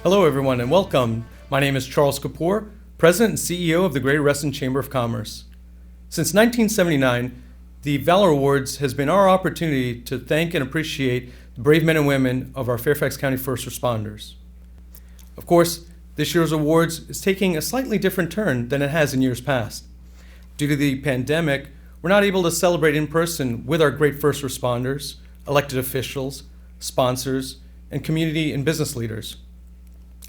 Hello everyone and welcome. My name is Charles Kapoor, President and CEO of the Greater Reston Chamber of Commerce. Since 1979, the Valor Awards has been our opportunity to thank and appreciate the brave men and women of our Fairfax County first responders. Of course, this year's awards is taking a slightly different turn than it has in years past. Due to the pandemic, we're not able to celebrate in person with our great first responders, elected officials, sponsors, and community and business leaders.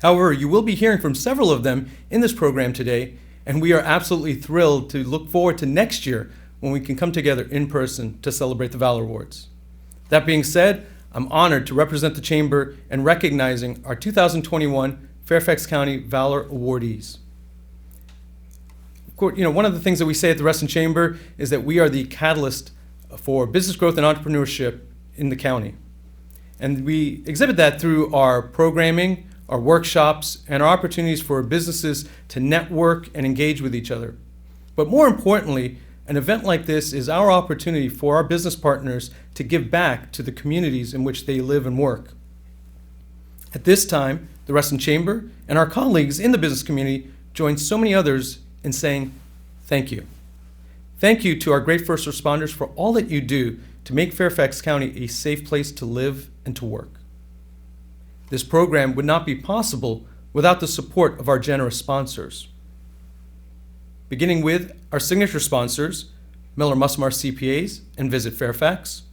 However, you will be hearing from several of them in this program today, and we are absolutely thrilled to look forward to next year when we can come together in person to celebrate the Valor Awards. That being said, I'm honored to represent the Chamber in recognizing our 2021 Fairfax County Valor Awardees. Of course, one of the things that we say at the Reston Chamber is that we are the catalyst for business growth and entrepreneurship in the county. And we exhibit that through our programming, our workshops, and our opportunities for businesses to network and engage with each other. But more importantly, an event like this is our opportunity for our business partners to give back to the communities in which they live and work. At this time, the Reston Chamber and our colleagues in the business community join so many others in saying thank you. Thank you to our great first responders for all that you do to make Fairfax County a safe place to live and to work. This program would not be possible without the support of our generous sponsors. Beginning with our signature sponsors, Miller Musmar CPAs and Visit Fairfax,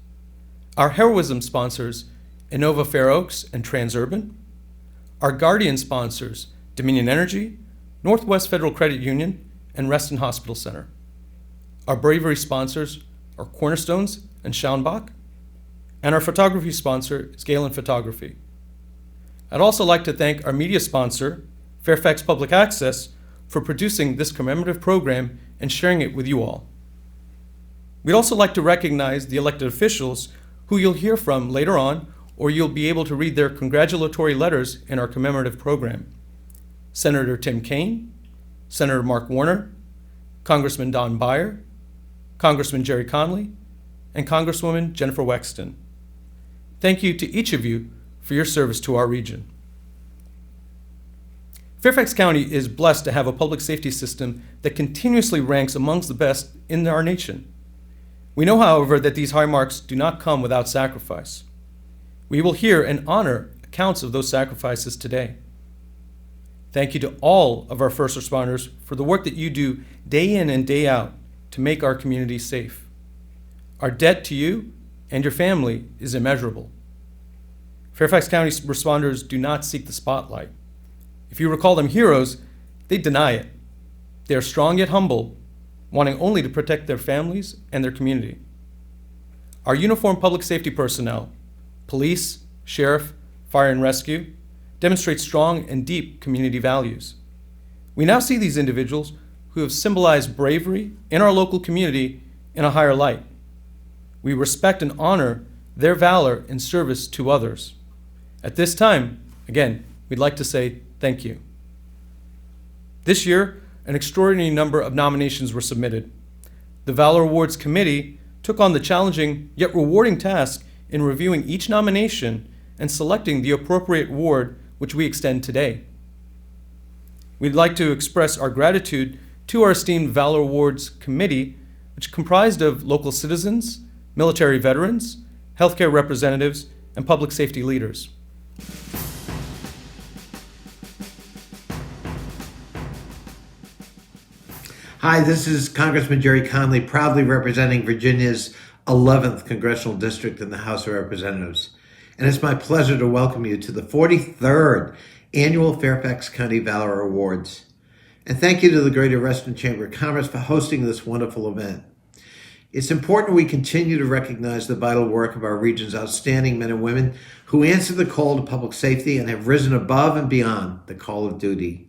our heroism sponsors, Innova Fair Oaks and Transurban, our guardian sponsors, Dominion Energy, Northwest Federal Credit Union, and Reston Hospital Center. Our bravery sponsors are Cornerstones and Schauenbach, and our photography sponsor is Galen Photography. I'd also like to thank our media sponsor, Fairfax Public Access, for producing this commemorative program and sharing it with you all. We'd also like to recognize the elected officials who you'll hear from later on, or you'll be able to read their congratulatory letters in our commemorative program. Senator Tim Kaine, Senator Mark Warner, Congressman Don Beyer, Congressman Jerry Conley, and Congresswoman Jennifer Wexton. Thank you to each of you for your service to our region. Fairfax County is blessed to have a public safety system that continuously ranks amongst the best in our nation. We know, however, that these high marks do not come without sacrifice. We will hear and honor accounts of those sacrifices today. Thank you to all of our first responders for the work that you do day in and day out to make our community safe. Our debt to you and your family is immeasurable. Fairfax County responders do not seek the spotlight. If you recall them heroes, they deny it. They are strong yet humble, wanting only to protect their families and their community. Our uniformed public safety personnel, police, sheriff, fire and rescue, demonstrate strong and deep community values. We now see these individuals who have symbolized bravery in our local community in a higher light. We respect and honor their valor in service to others. At this time, again, we'd like to say thank you. This year, an extraordinary number of nominations were submitted. The Valor Awards Committee took on the challenging yet rewarding task in reviewing each nomination and selecting the appropriate award which we extend today. We'd like to express our gratitude to our esteemed Valor Awards Committee, which comprised of local citizens, military veterans, healthcare representatives, and public safety leaders. Hi, this is Congressman Jerry Conley, proudly representing Virginia's 11th Congressional District in the House of Representatives. And it's my pleasure to welcome you to the 43rd Annual Fairfax County Valor Awards. And thank you to the Greater Reston Chamber of Commerce for hosting this wonderful event. It's important we continue to recognize the vital work of our region's outstanding men and women who answer the call to public safety and have risen above and beyond the call of duty.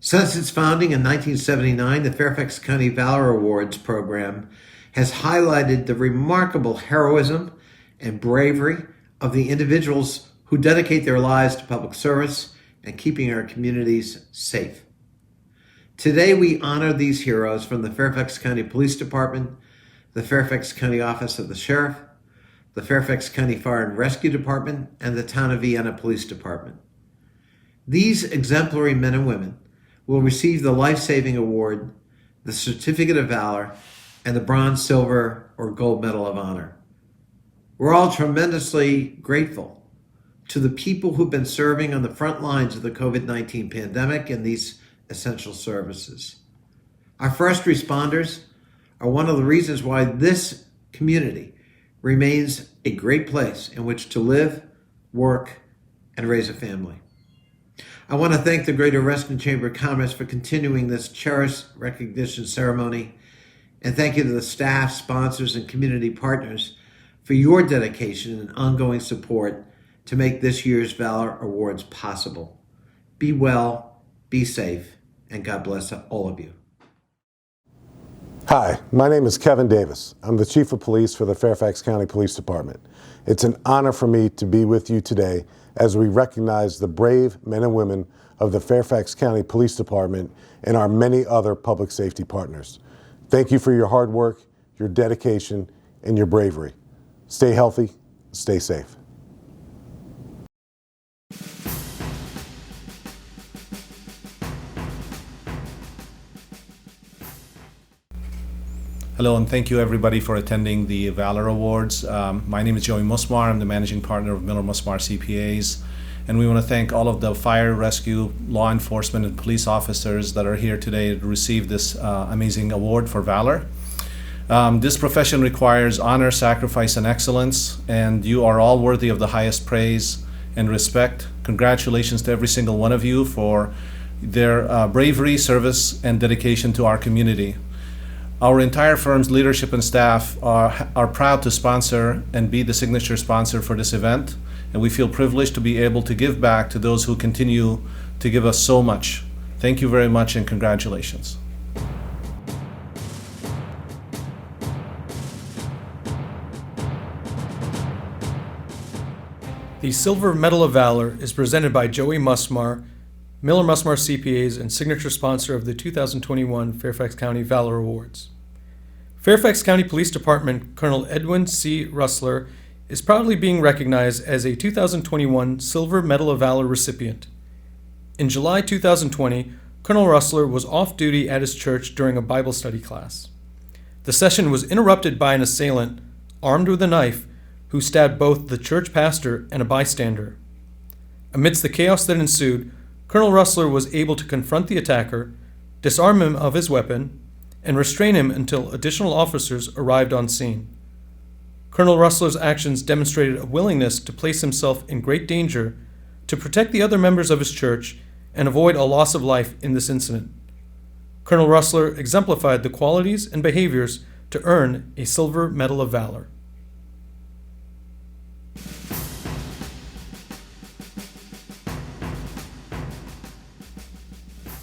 Since its founding in 1979, the Fairfax County Valor Awards program has highlighted the remarkable heroism and bravery of the individuals who dedicate their lives to public service and keeping our communities safe. Today, we honor these heroes from the Fairfax County Police Department, the Fairfax County Office of the Sheriff, the Fairfax County Fire and Rescue Department, and the Town of Vienna Police Department. These exemplary men and women will receive the Life-Saving Award, the Certificate of Valor, and the Bronze, Silver, or Gold Medal of Honor. We're all tremendously grateful to the people who've been serving on the front lines of the COVID-19 pandemic and these essential services. Our first responders are one of the reasons why this community remains a great place in which to live, work, and raise a family. I want to thank the Greater Reston Chamber of Commerce for continuing this cherished recognition ceremony, and thank you to the staff, sponsors, and community partners for your dedication and ongoing support to make this year's Valor Awards possible. Be well, be safe, and God bless all of you. Hi, my name is Kevin Davis. I'm the Chief of Police for the Fairfax County Police Department. It's an honor for me to be with you today as we recognize the brave men and women of the Fairfax County Police Department and our many other public safety partners. Thank you for your hard work, your dedication, and your bravery. Stay healthy, stay safe. Hello, and thank you everybody for attending the Valor Awards. My name is Joey Musmar. I'm the managing partner of Miller Musmar CPAs. And we want to thank all of the fire, rescue, law enforcement, and police officers that are here today to receive this amazing award for Valor. This profession requires honor, sacrifice, and excellence, and you are all worthy of the highest praise and respect. Congratulations to every single one of you for their bravery, service, and dedication to our community. Our entire firm's leadership and staff are proud to sponsor and be the signature sponsor for this event, and we feel privileged to be able to give back to those who continue to give us so much. Thank you very much, and congratulations. The Silver Medal of Valor is presented by Joey Musmar, Miller Musmar CPAs, and signature sponsor of the 2021 Fairfax County Valor Awards. Fairfax County Police Department Colonel Edwin C. Russler is proudly being recognized as a 2021 Silver Medal of Valor recipient. In July 2020, Colonel Russler was off duty at his church during a Bible study class. The session was interrupted by an assailant, armed with a knife, who stabbed both the church pastor and a bystander. Amidst the chaos that ensued, Colonel Russler was able to confront the attacker, disarm him of his weapon, and restrain him until additional officers arrived on scene. Colonel Russler's actions demonstrated a willingness to place himself in great danger to protect the other members of his church and avoid a loss of life in this incident. Colonel Russler exemplified the qualities and behaviors to earn a Silver Medal of Valor.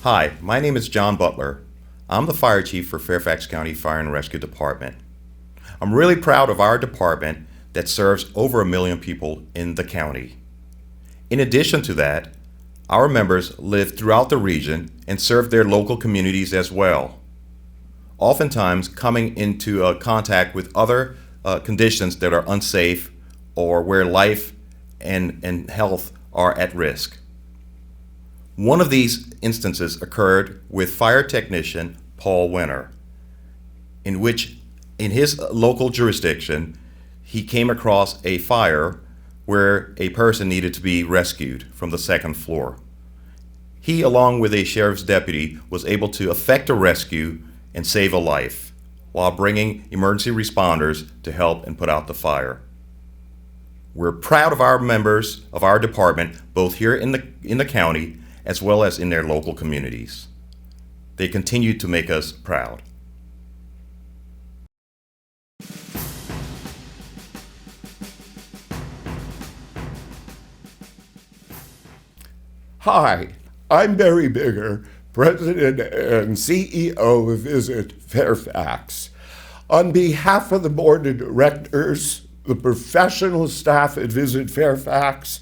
Hi, my name is John Butler. I'm the Fire Chief for Fairfax County Fire and Rescue Department. I'm really proud of our department that serves over 1 million people in the county. In addition to that, our members live throughout the region and serve their local communities as well, oftentimes coming into contact with other conditions that are unsafe or where life and health are at risk. One of these instances occurred with fire technician Paul Winter, in which in his local jurisdiction he came across a fire where a person needed to be rescued from the second floor. He, along with a sheriff's deputy, was able to effect a rescue and save a life while bringing emergency responders to help and put out the fire. We're proud of our members of our department, both here in the county as well as in their local communities. They continue to make us proud. Hi, I'm Barry Bigger, President and CEO of Visit Fairfax. On behalf of the Board of Directors, the professional staff at Visit Fairfax,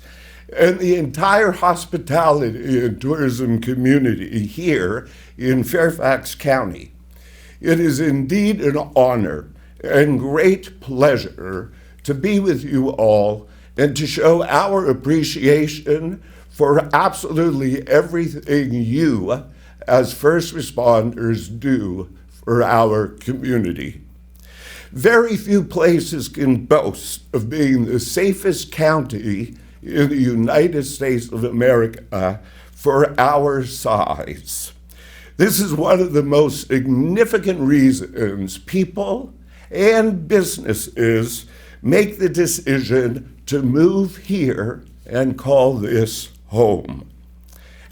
and the entire hospitality and tourism community here in Fairfax County, it is indeed an honor and great pleasure to be with you all and to show our appreciation for absolutely everything you, as first responders, do for our community. Very few places can boast of being the safest county in the United States of America for our size. This is one of the most significant reasons people and businesses make the decision to move here and call this home.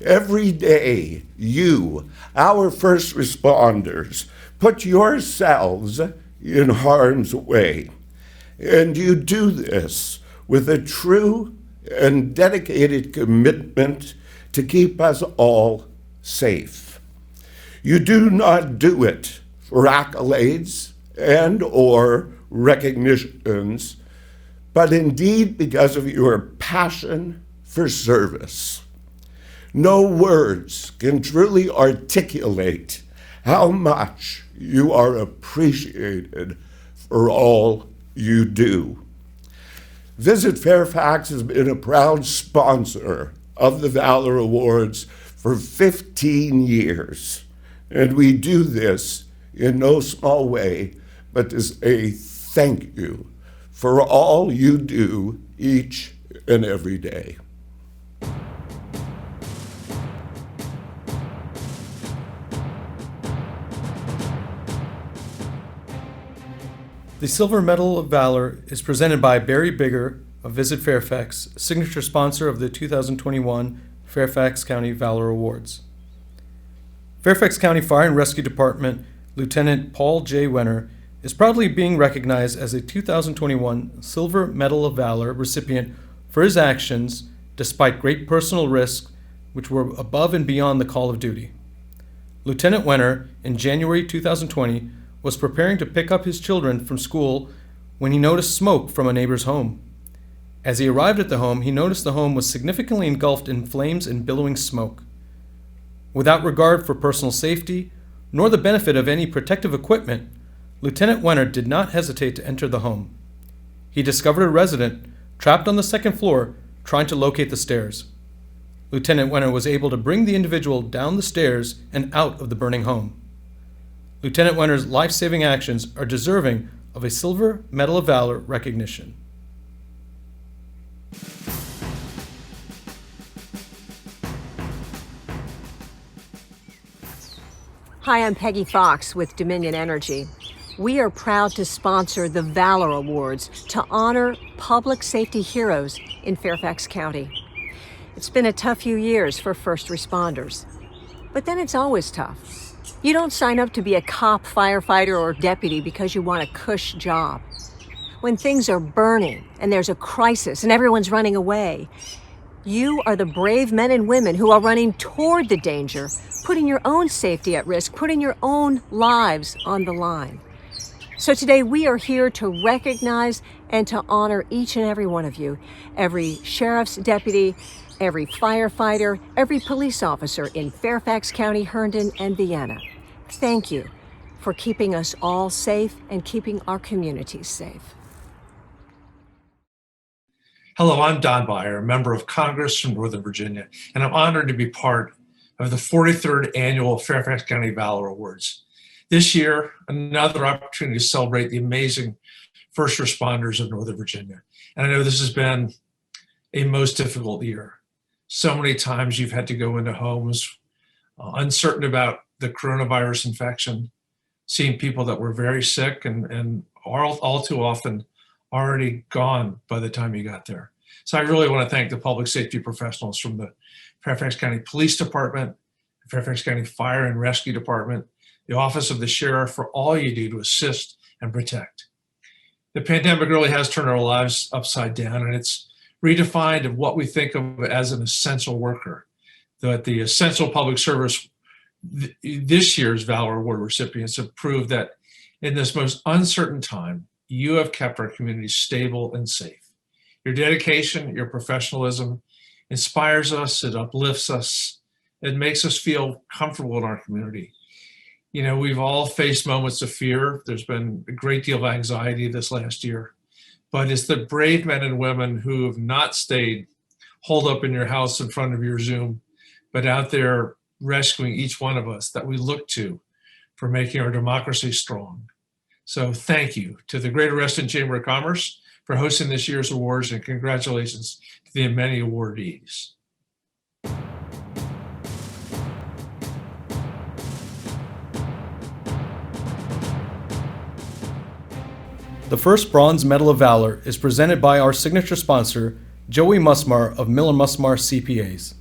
Every day, you, our first responders, put yourselves in harm's way. And you do this with a true and dedicated commitment to keep us all safe. You do not do it for accolades and or recognitions, but indeed because of your passion for service. No words can truly articulate how much you are appreciated for all you do. Visit Fairfax has been a proud sponsor of the Valor Awards for 15 years, and we do this in no small way but to say thank you for all you do each and every day. The Silver Medal of Valor is presented by Barry Bigger of Visit Fairfax, signature sponsor of the 2021 Fairfax County Valor Awards. Fairfax County Fire and Rescue Department Lieutenant Paul J. Wenner is proudly being recognized as a 2021 Silver Medal of Valor recipient for his actions despite great personal risks which were above and beyond the call of duty. Lieutenant Wenner, in January 2020, was preparing to pick up his children from school when he noticed smoke from a neighbor's home. As he arrived at the home, he noticed the home was significantly engulfed in flames and billowing smoke. Without regard for personal safety, nor the benefit of any protective equipment, Lieutenant Wenner did not hesitate to enter the home. He discovered a resident trapped on the second floor trying to locate the stairs. Lieutenant Wenner was able to bring the individual down the stairs and out of the burning home. Lieutenant Wenner's life-saving actions are deserving of a Silver Medal of Valor recognition. Hi, I'm Peggy Fox with Dominion Energy. We are proud to sponsor the Valor Awards to honor public safety heroes in Fairfax County. It's been a tough few years for first responders, but then it's always tough. You don't sign up to be a cop, firefighter, or deputy because you want a cush job. When things are burning and there's a crisis and everyone's running away, you are the brave men and women who are running toward the danger, putting your own safety at risk, putting your own lives on the line. So today we are here to recognize and to honor each and every one of you, every sheriff's deputy, every firefighter, every police officer in Fairfax County, Herndon, and Vienna. Thank you for keeping us all safe and keeping our communities safe. Hello, I'm Don Beyer, a member of Congress from Northern Virginia, and I'm honored to be part of the 43rd Annual Fairfax County Valor Awards. This year, another opportunity to celebrate the amazing first responders of Northern Virginia. And I know this has been a most difficult year. So many times you've had to go into homes uncertain about the coronavirus infection, seeing people that were very sick and all too often already gone by the time you got there. So I really want to thank the public safety professionals from the Fairfax County Police Department, the Fairfax County Fire and Rescue Department, the Office of the Sheriff for all you do to assist and protect. The pandemic really has turned our lives upside down, and it's redefined what we think of as an essential worker. That the essential public service, this year's Valor Award recipients have proved that in this most uncertain time, you have kept our community stable and safe. Your dedication, your professionalism inspires us, it uplifts us, it makes us feel comfortable in our community. You know, we've all faced moments of fear. There's been a great deal of anxiety this last year, but it's the brave men and women who have not stayed holed up in your house in front of your Zoom, but out there rescuing each one of us that we look to for making our democracy strong. So thank you to the Greater Reston Chamber of Commerce for hosting this year's awards, and congratulations to the many awardees. The first Bronze Medal of Valor is presented by our signature sponsor, Joey Musmar of Miller Musmar CPAs.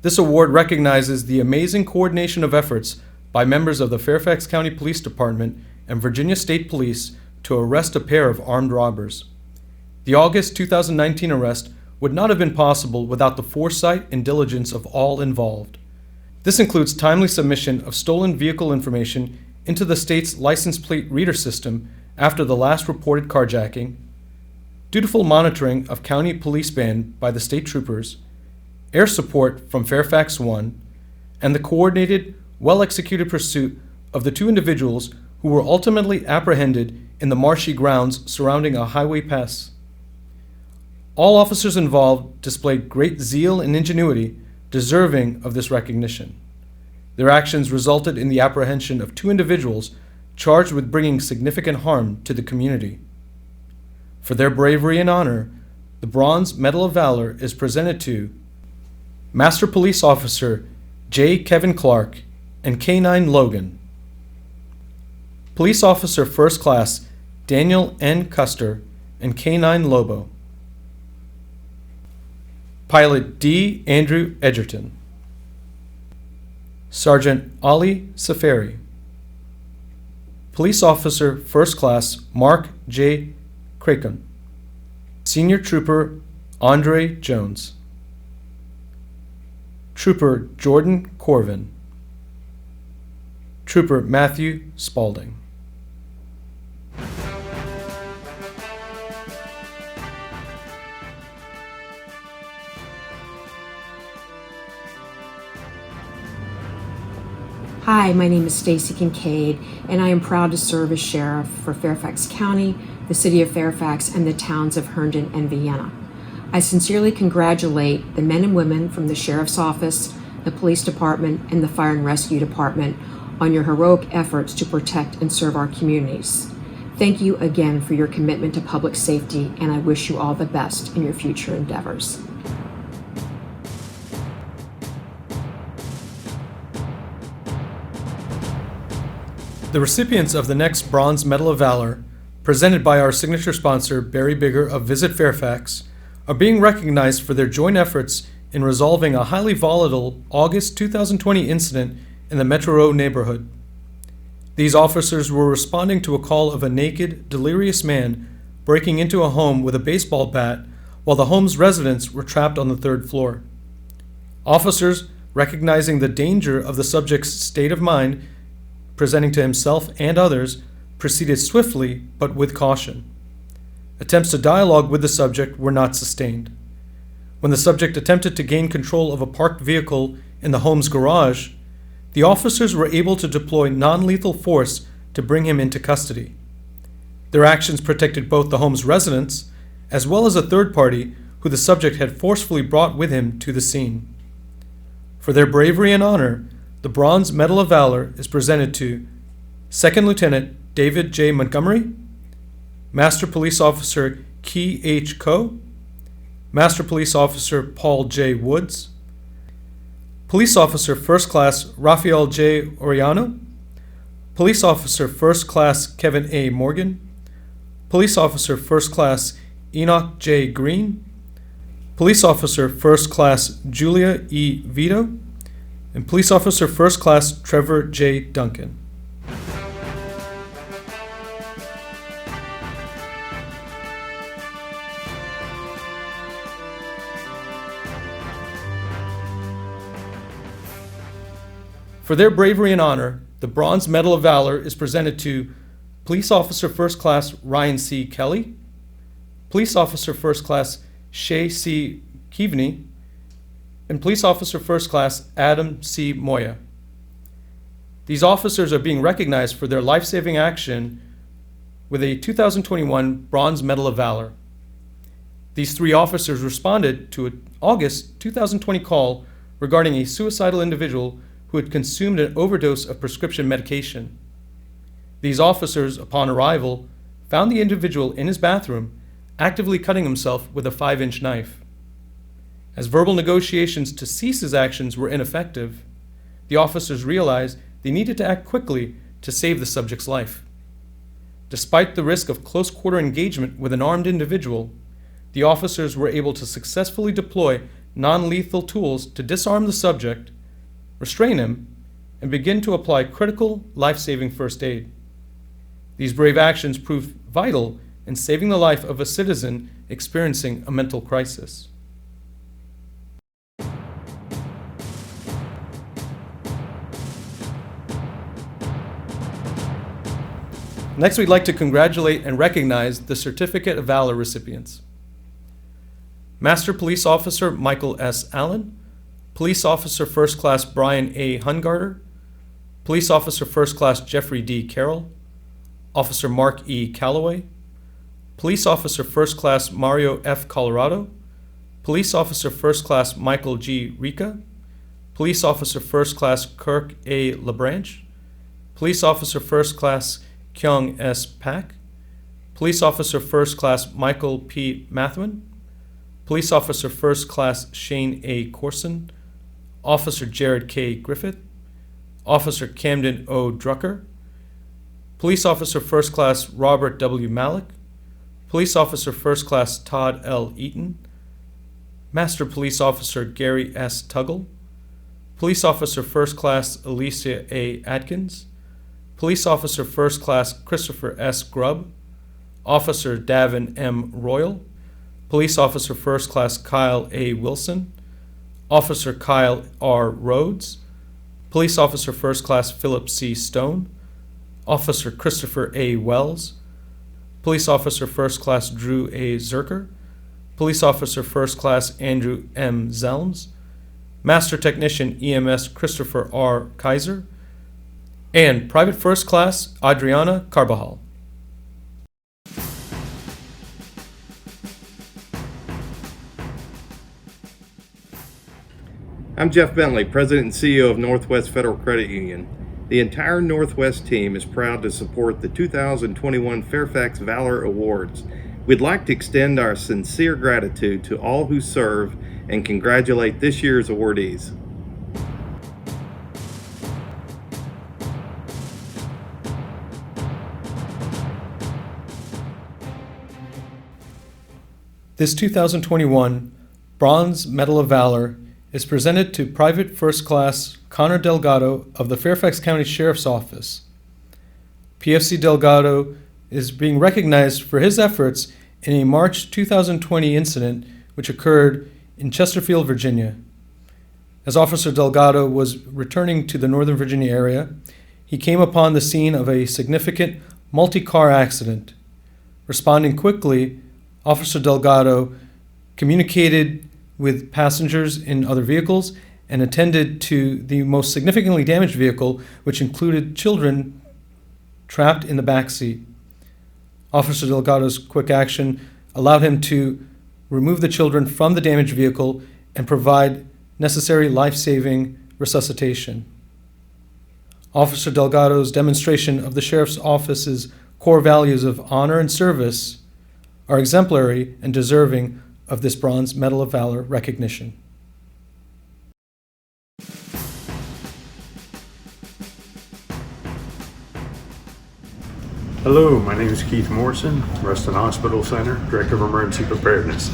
This award recognizes the amazing coordination of efforts by members of the Fairfax County Police Department and Virginia State Police to arrest a pair of armed robbers. The August 2019 arrest would not have been possible without the foresight and diligence of all involved. This includes timely submission of stolen vehicle information into the state's license plate reader system after the last reported carjacking, dutiful monitoring of county police band by the state troopers, air support from Fairfax One, and the coordinated, well-executed pursuit of the two individuals who were ultimately apprehended in the marshy grounds surrounding a highway pass. All officers involved displayed great zeal and ingenuity, deserving of this recognition. Their actions resulted in the apprehension of two individuals charged with bringing significant harm to the community. For their bravery and honor, the Bronze Medal of Valor is presented to Master Police Officer J. Kevin Clark and K-9 Logan, Police Officer First Class Daniel N. Custer and K-9 Lobo, Pilot D. Andrew Edgerton, Sergeant Ali Safari, Police Officer First Class Mark J. Cracon, Senior Trooper Andre Jones, Trooper Jordan Corvin, Trooper Matthew Spaulding. Hi, my name is Stacy Kincaid, and I am proud to serve as sheriff for Fairfax County, the city of Fairfax, and the towns of Herndon and Vienna. I sincerely congratulate the men and women from the sheriff's office, the police department, and the fire and rescue department on your heroic efforts to protect and serve our communities. Thank you again for your commitment to public safety, and I wish you all the best in your future endeavors. The recipients of the next Bronze Medal of Valor, presented by our signature sponsor Barry Bigger of Visit Fairfax, are being recognized for their joint efforts in resolving a highly volatile August 2020 incident in the Metro Road neighborhood. These officers were responding to a call of a naked, delirious man breaking into a home with a baseball bat while the home's residents were trapped on the third floor. Officers, recognizing the danger of the subject's state of mind, presenting to himself and others, proceeded swiftly but with caution. Attempts to dialogue with the subject were not sustained. When the subject attempted to gain control of a parked vehicle in the home's garage, the officers were able to deploy non-lethal force to bring him into custody. Their actions protected both the home's residents as well as a third party who the subject had forcefully brought with him to the scene. For their bravery and honor, the Bronze Medal of Valor is presented to Second Lieutenant David J. Montgomery, Master Police Officer Key H. Coe, Master Police Officer Paul J. Woods, Police Officer First Class Rafael J. Oriano, Police Officer First Class Kevin A. Morgan, Police Officer First Class Enoch J. Green, Police Officer First Class Julia E. Vito, and Police Officer First Class Trevor J. Duncan. For their bravery and honor, the Bronze Medal of Valor is presented to Police Officer First Class Ryan C. Kelly, Police Officer First Class Shay C. Keaveney, and Police Officer First Class Adam C. Moya. These officers are being recognized for their life-saving action with a 2021 Bronze Medal of Valor. These 3 officers responded to an August 2020 call regarding a suicidal individual who had consumed an overdose of prescription medication. These officers, upon arrival, found the individual in his bathroom, actively cutting himself with a 5-inch knife. As verbal negotiations to cease his actions were ineffective, the officers realized they needed to act quickly to save the subject's life. Despite the risk of close-quarter engagement with an armed individual, the officers were able to successfully deploy non-lethal tools to disarm the subject, restrain him, and begin to apply critical life-saving first aid. These brave actions proved vital in saving the life of a citizen experiencing a mental crisis. Next, we'd like to congratulate and recognize the Certificate of Valor recipients. Master Police Officer Michael S. Allen, Police Officer First Class Brian A. Hungarter, Police Officer First Class Jeffrey D. Carroll, Officer Mark E. Calloway, Police Officer First Class Mario F. Colorado, Police Officer First Class Michael G. Rica, Police Officer First Class Kirk A. LaBranche, Police Officer First Class Kyung S. Pak, Police Officer First Class Michael P. Mathwin, Police Officer First Class Shane A. Corson, Officer Jared K. Griffith, Officer Camden O. Drucker, Police Officer First Class Robert W. Malik, Police Officer First Class Todd L. Eaton, Master Police Officer Gary S. Tuggle, Police Officer First Class Alicia A. Atkins, Police Officer First Class Christopher S. Grubb, Officer Davin M. Royal, Police Officer First Class Kyle A. Wilson, Officer Kyle R. Rhodes, Police Officer First Class Philip C. Stone, Officer Christopher A. Wells, Police Officer First Class Drew A. Zerker, Police Officer First Class Andrew M. Zelms, Master Technician EMS Christopher R. Kaiser, and Private First Class Adriana Carbajal. I'm Jeff Bentley, President and CEO of Northwest Federal Credit Union. The entire Northwest team is proud to support the 2021 Fairfax Valor Awards. We'd like to extend our sincere gratitude to all who serve and congratulate this year's awardees. This 2021 Bronze Medal of Valor is presented to Private First Class Connor Delgado of the Fairfax County Sheriff's Office. PFC Delgado is being recognized for his efforts in a March 2020 incident which occurred in Chesterfield, Virginia. As Officer Delgado was returning to the Northern Virginia area, he came upon the scene of a significant multi-car accident. Responding quickly, Officer Delgado communicated with passengers in other vehicles and attended to the most significantly damaged vehicle, which included children trapped in the back seat. Officer Delgado's quick action allowed him to remove the children from the damaged vehicle and provide necessary life-saving resuscitation. Officer Delgado's demonstration of the Sheriff's Office's core values of honor and service are exemplary and deserving of this Bronze Medal of Valor recognition. Hello, my name is Keith Morrison, Reston Hospital Center, Director of Emergency Preparedness.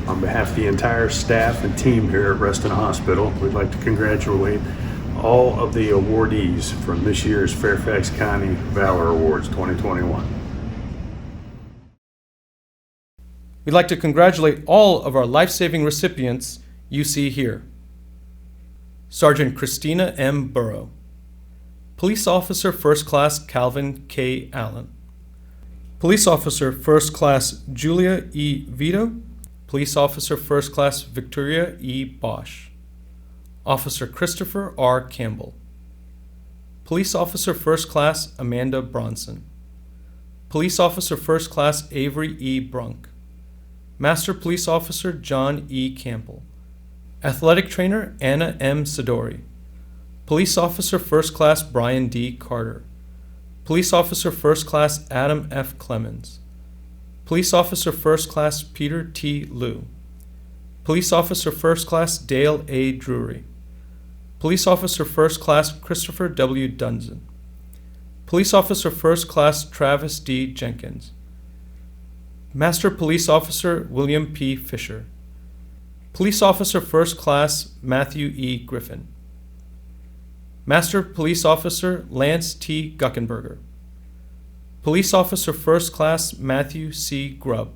On behalf of the entire staff and team here at Reston Hospital, we'd like to congratulate all of the awardees from this year's Fairfax County Valor Awards 2021. We'd like to congratulate all of our life-saving recipients you see here. Sergeant Christina M. Burrow, Police Officer First Class Calvin K. Allen, Police Officer First Class Julia E. Vito, Police Officer First Class Victoria E. Bosch, Officer Christopher R. Campbell, Police Officer First Class Amanda Bronson, Police Officer First Class Avery E. Brunk, Master Police Officer John E. Campbell. Athletic Trainer Anna M. Sidori. Police Officer First Class Brian D. Carter. Police Officer First Class Adam F. Clemens. Police Officer First Class Peter T. Liu. Police Officer First Class Dale A. Drury. Police Officer First Class Christopher W. Dunson. Police Officer First Class Travis D. Jenkins. Master Police Officer William P. Fisher. Police Officer First Class Matthew E. Griffin. Master Police Officer Lance T. Guckenberger. Police Officer First Class Matthew C. Grubb.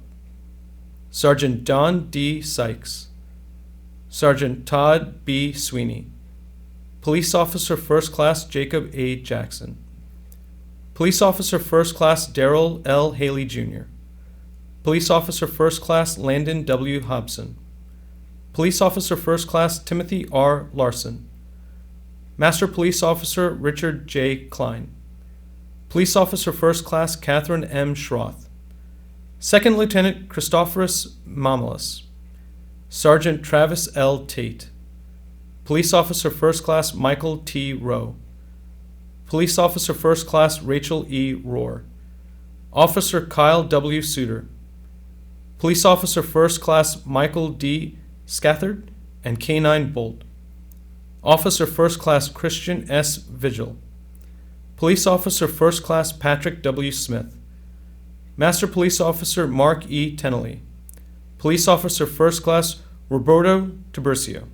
Sergeant Don D. Sykes. Sergeant Todd B. Sweeney. Police Officer First Class Jacob A. Jackson. Police Officer First Class Darrell L. Haley Jr. Police Officer First Class Landon W. Hobson. Police Officer First Class Timothy R. Larson. Master Police Officer Richard J. Klein. Police Officer First Class Catherine M. Schroth. Second Lieutenant Christophorus Mamalis. Sergeant Travis L. Tate. Police Officer First Class Michael T. Rowe. Police Officer First Class Rachel E. Rohr. Officer Kyle W. Suter. Police Officer First Class Michael D. Scathard and K-9 Bolt. Officer First Class Christian S. Vigil. Police Officer First Class Patrick W. Smith. Master Police Officer Mark E. Tennelly. Police Officer First Class Roberto Tiburcio.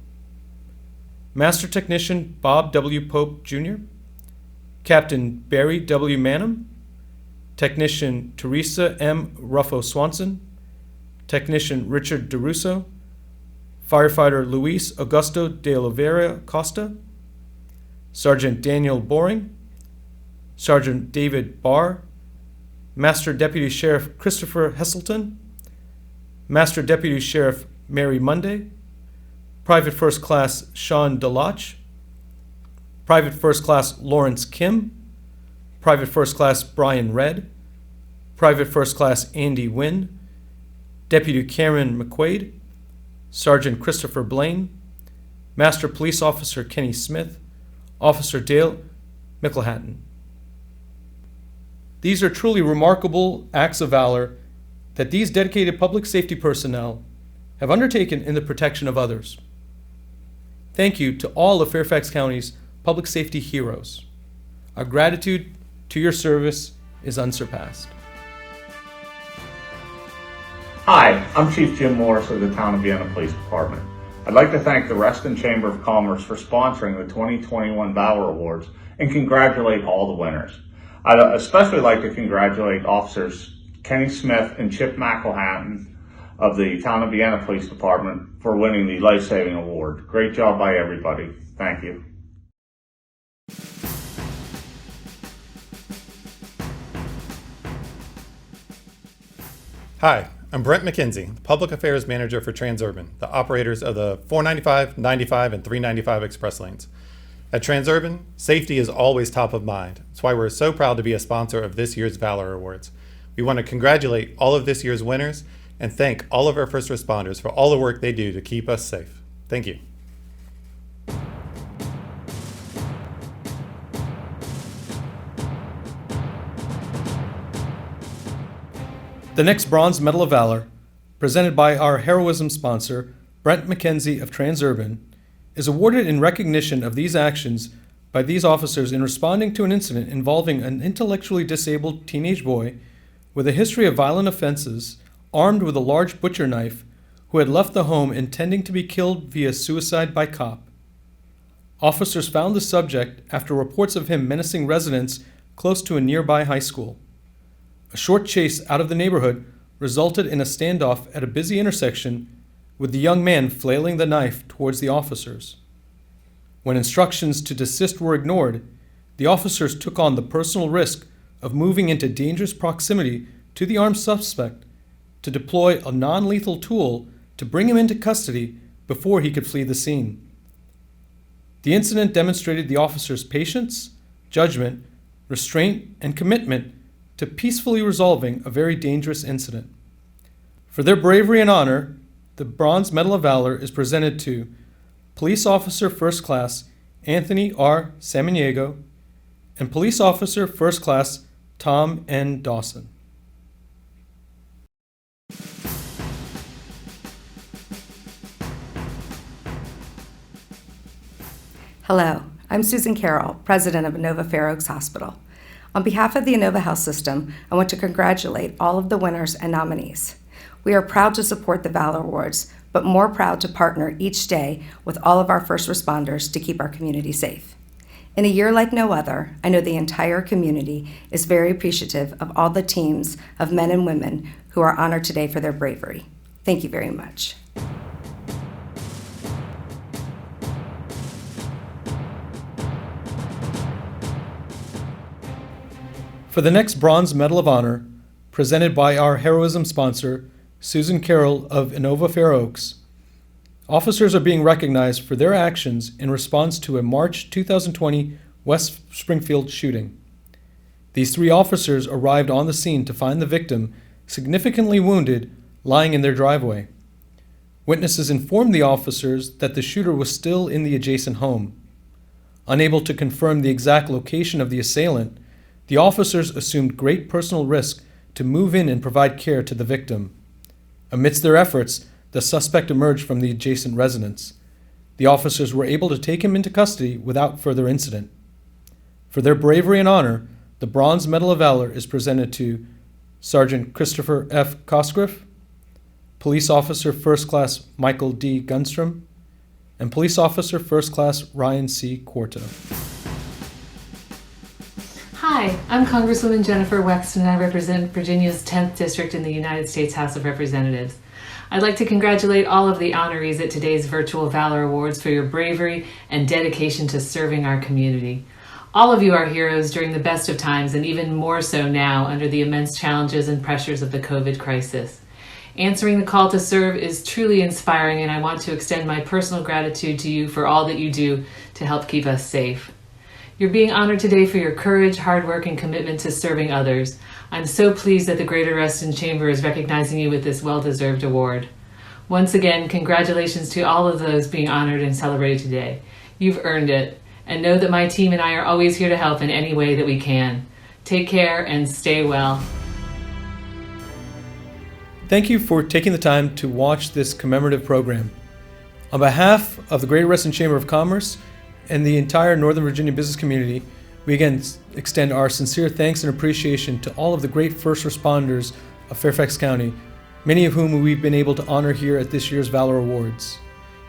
Master Technician Bob W. Pope Jr. Captain Barry W. Manham. Technician Teresa M. Ruffo Swanson. Technician Richard DeRusso. Firefighter Luis Augusto de Oliveira Costa. Sergeant Daniel Boring. Sergeant David Barr. Master Deputy Sheriff Christopher Hesselton. Master Deputy Sheriff Mary Monday. Private First Class Sean Deloche. Private First Class Lawrence Kim. Private First Class Brian Red. Private First Class Andy Wynn. Deputy Cameron McQuaid. Sergeant Christopher Blaine. Master Police Officer Kenny Smith. Officer Dale Mickelhatton. These are truly remarkable acts of valor that these dedicated public safety personnel have undertaken in the protection of others. Thank you to all of Fairfax County's public safety heroes. Our gratitude to your service is unsurpassed. Hi, I'm Chief Jim Morris of the Town of Vienna Police Department. I'd like to thank the Reston Chamber of Commerce for sponsoring the 2021 Valor Awards and congratulate all the winners. I'd especially like to congratulate Officers Kenny Smith and Chip McElhatton of the Town of Vienna Police Department for winning the Lifesaving Award. Great job by everybody. Thank you. Hi, I'm Brent McKenzie, the Public Affairs Manager for Transurban, the operators of the 495, 95, and 395 express lanes. At Transurban, safety is always top of mind. That's why we're so proud to be a sponsor of this year's Valor Awards. We want to congratulate all of this year's winners and thank all of our first responders for all the work they do to keep us safe. Thank you. The next Bronze Medal of Valor, presented by our heroism sponsor, Brent McKenzie of Transurban, is awarded in recognition of these actions by these officers in responding to an incident involving an intellectually disabled teenage boy with a history of violent offenses, armed with a large butcher knife, who had left the home intending to be killed via suicide by cop. Officers found the subject after reports of him menacing residents close to a nearby high school. A short chase out of the neighborhood resulted in a standoff at a busy intersection, with the young man flailing the knife towards the officers. When instructions to desist were ignored, the officers took on the personal risk of moving into dangerous proximity to the armed suspect to deploy a non-lethal tool to bring him into custody before he could flee the scene. The incident demonstrated the officers' patience, judgment, restraint, and commitment to peacefully resolving a very dangerous incident. For their bravery and honor, the Bronze Medal of Valor is presented to Police Officer First Class Anthony R. Samaniego and Police Officer First Class Tom N. Dawson. Hello, I'm Susan Carroll, President of Inova Fair Oaks Hospital. On behalf of the Inova Health System, I want to congratulate all of the winners and nominees. We are proud to support the Valor Awards, but more proud to partner each day with all of our first responders to keep our community safe. In a year like no other, I know the entire community is very appreciative of all the teams of men and women who are honored today for their bravery. Thank you very much. For the next Bronze Medal of Honor, presented by our heroism sponsor, Susan Carroll of Inova Fair Oaks, officers are being recognized for their actions in response to a March 2020 West Springfield shooting. These 3 officers arrived on the scene to find the victim significantly wounded, lying in their driveway. Witnesses informed the officers that the shooter was still in the adjacent home. Unable to confirm the exact location of the assailant, the officers assumed great personal risk to move in and provide care to the victim. Amidst their efforts, the suspect emerged from the adjacent residence. The officers were able to take him into custody without further incident. For their bravery and honor, the Bronze Medal of Valor is presented to Sergeant Christopher F. Cosgriff, Police Officer First Class Michael D. Gunstrom, and Police Officer First Class Ryan C. Quarto. Hi, I'm Congresswoman Jennifer Wexton and I represent Virginia's 10th District in the United States House of Representatives. I'd like to congratulate all of the honorees at today's Virtual Valor Awards for your bravery and dedication to serving our community. All of you are heroes during the best of times and even more so now under the immense challenges and pressures of the COVID crisis. Answering the call to serve is truly inspiring and I want to extend my personal gratitude to you for all that you do to help keep us safe. You're being honored today for your courage, hard work, and commitment to serving others. I'm so pleased that the Greater Reston Chamber is recognizing you with this well-deserved award. Once again, congratulations to all of those being honored and celebrated today. You've earned it, and know that my team and I are always here to help in any way that we can. Take care and stay well. Thank you for taking the time to watch this commemorative program. On behalf of the Greater Reston Chamber of Commerce and the entire Northern Virginia business community, we again extend our sincere thanks and appreciation to all of the great first responders of Fairfax County, many of whom we've been able to honor here at this year's Valor Awards.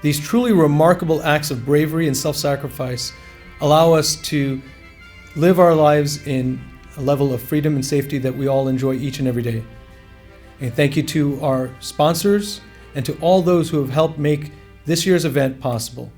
These truly remarkable acts of bravery and self-sacrifice allow us to live our lives in a level of freedom and safety that we all enjoy each and every day. And thank you to our sponsors and to all those who have helped make this year's event possible.